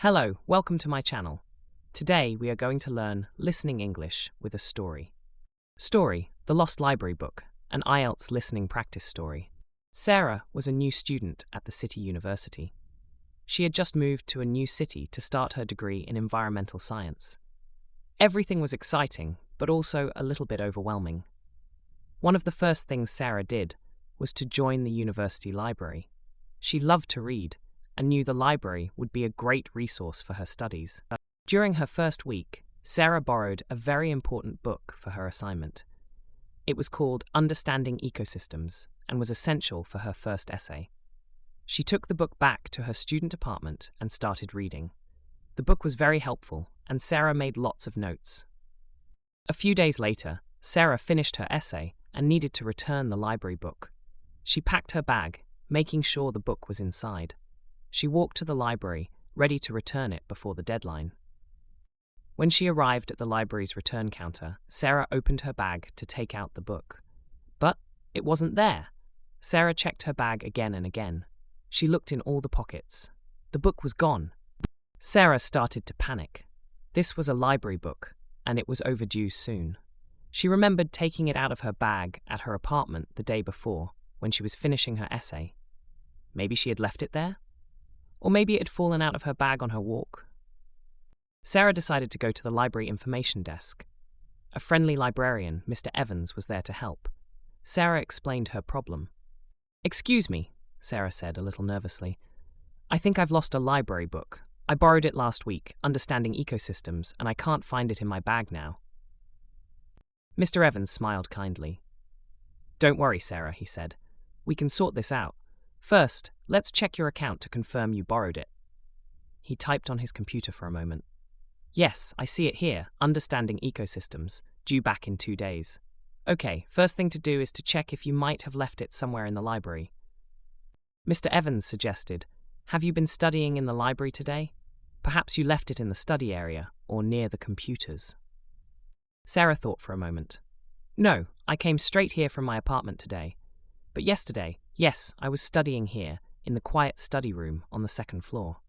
Hello, welcome to my channel. Today we are going to learn listening English with a story. Story, The Lost Library Book, an IELTS listening practice story. Sarah was a new student at the city university. She had just moved to a new city to start her degree in environmental science. Everything was exciting, but also a little bit overwhelming. One of the first things Sarah did was to join the university library. She loved to read and knew the library would be a great resource for her studies. During her first week, Sarah borrowed a very important book for her assignment. It was called Understanding Ecosystems and was essential for her first essay. She took the book back to her student apartment and started reading. The book was very helpful, and Sarah made lots of notes. A few days later, Sarah finished her essay and needed to return the library book. She packed her bag, making sure the book was inside. She walked to the library, ready to return it before the deadline. When she arrived at the library's return counter, Sarah opened her bag to take out the book. But it wasn't there. Sarah checked her bag again and again. She looked in all the pockets. The book was gone. Sarah started to panic. This was a library book, and it was overdue soon. She remembered taking it out of her bag at her apartment the day before, when she was finishing her essay. Maybe she had left it there? Or maybe it had fallen out of her bag on her walk. Sarah decided to go to the library information desk. A friendly librarian, Mr. Evans, was there to help. Sarah explained her problem. "Excuse me," Sarah said a little nervously. "I think I've lost a library book. I borrowed it last week, Understanding Ecosystems, and I can't find it in my bag now." Mr. Evans smiled kindly. "Don't worry, Sarah," he said. "We can sort this out. First, let's check your account to confirm you borrowed it." He typed on his computer for a moment. "Yes, I see it here, Understanding Ecosystems, due back in 2 days. Okay, first thing to do is to check if you might have left it somewhere in the library." Mr. Evans suggested, "Have you been studying in the library today? Perhaps you left it in the study area or near the computers." Sarah thought for a moment. "No, I came straight here from my apartment today. But yesterday, yes, I was studying here, in the quiet study room on the second floor."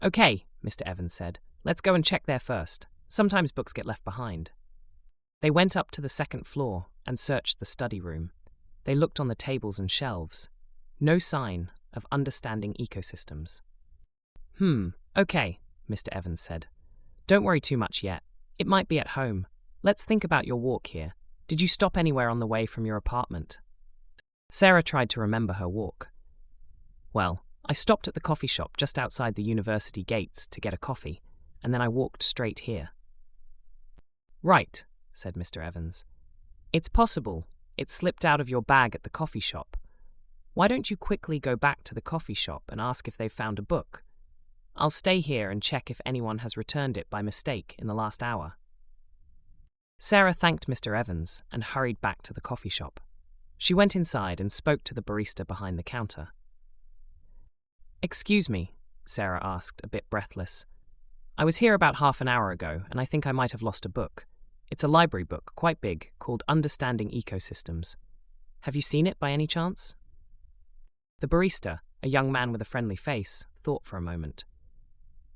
"Okay," Mr. Evans said. "Let's go and check there first. Sometimes books get left behind." They went up to the second floor and searched the study room. They looked on the tables and shelves. No sign of Understanding Ecosystems. Okay," Mr. Evans said. "Don't worry too much yet. It might be at home. Let's think about your walk here. Did you stop anywhere on the way from your apartment?" Sarah tried to remember her walk. "Well, I stopped at the coffee shop just outside the university gates to get a coffee, and then I walked straight here." "Right," said Mr. Evans. "It's possible it slipped out of your bag at the coffee shop. Why don't you quickly go back to the coffee shop and ask if they've found a book? I'll stay here and check if anyone has returned it by mistake in the last hour." Sarah thanked Mr. Evans and hurried back to the coffee shop. She went inside and spoke to the barista behind the counter. "Excuse me," Sarah asked, a bit breathless. "I was here about half an hour ago, and I think I might have lost a book. It's a library book, quite big, called Understanding Ecosystems. Have you seen it by any chance?" The barista, a young man with a friendly face, thought for a moment.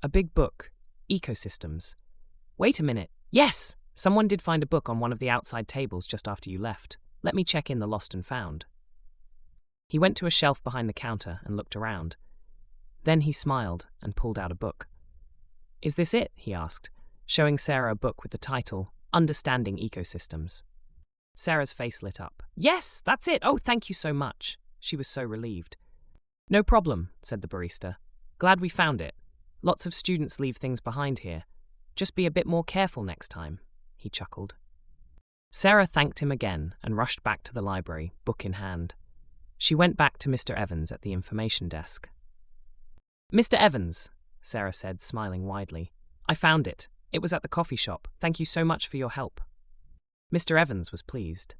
"A big book, Ecosystems. Wait a minute. Yes! Someone did find a book on one of the outside tables just after you left. Let me check in the lost and found." He went to a shelf behind the counter and looked around. Then he smiled and pulled out a book. "Is this it?" he asked, showing Sarah a book with the title, Understanding Ecosystems. Sarah's face lit up. "Yes, that's it! Oh, thank you so much." She was so relieved. "No problem," said the barista. "Glad we found it. Lots of students leave things behind here. Just be a bit more careful next time," he chuckled. Sarah thanked him again and rushed back to the library, book in hand. She went back to Mr. Evans at the information desk. "Mr. Evans," Sarah said, smiling widely. "I found it. It was at the coffee shop. Thank you so much for your help." Mr. Evans was pleased.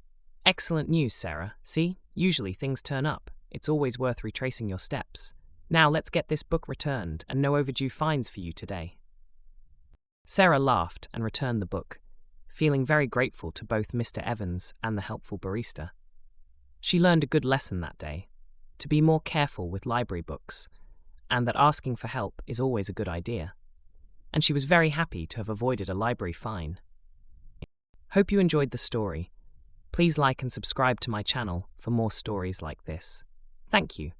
"Excellent news, Sarah. See, usually things turn up. It's always worth retracing your steps. Now let's get this book returned and no overdue fines for you today." Sarah laughed and returned the book, feeling very grateful to both Mr. Evans and the helpful barista. She learned a good lesson that day, to be more careful with library books and that asking for help is always a good idea. And she was very happy to have avoided a library fine. Hope you enjoyed the story. Please like and subscribe to my channel for more stories like this. Thank you.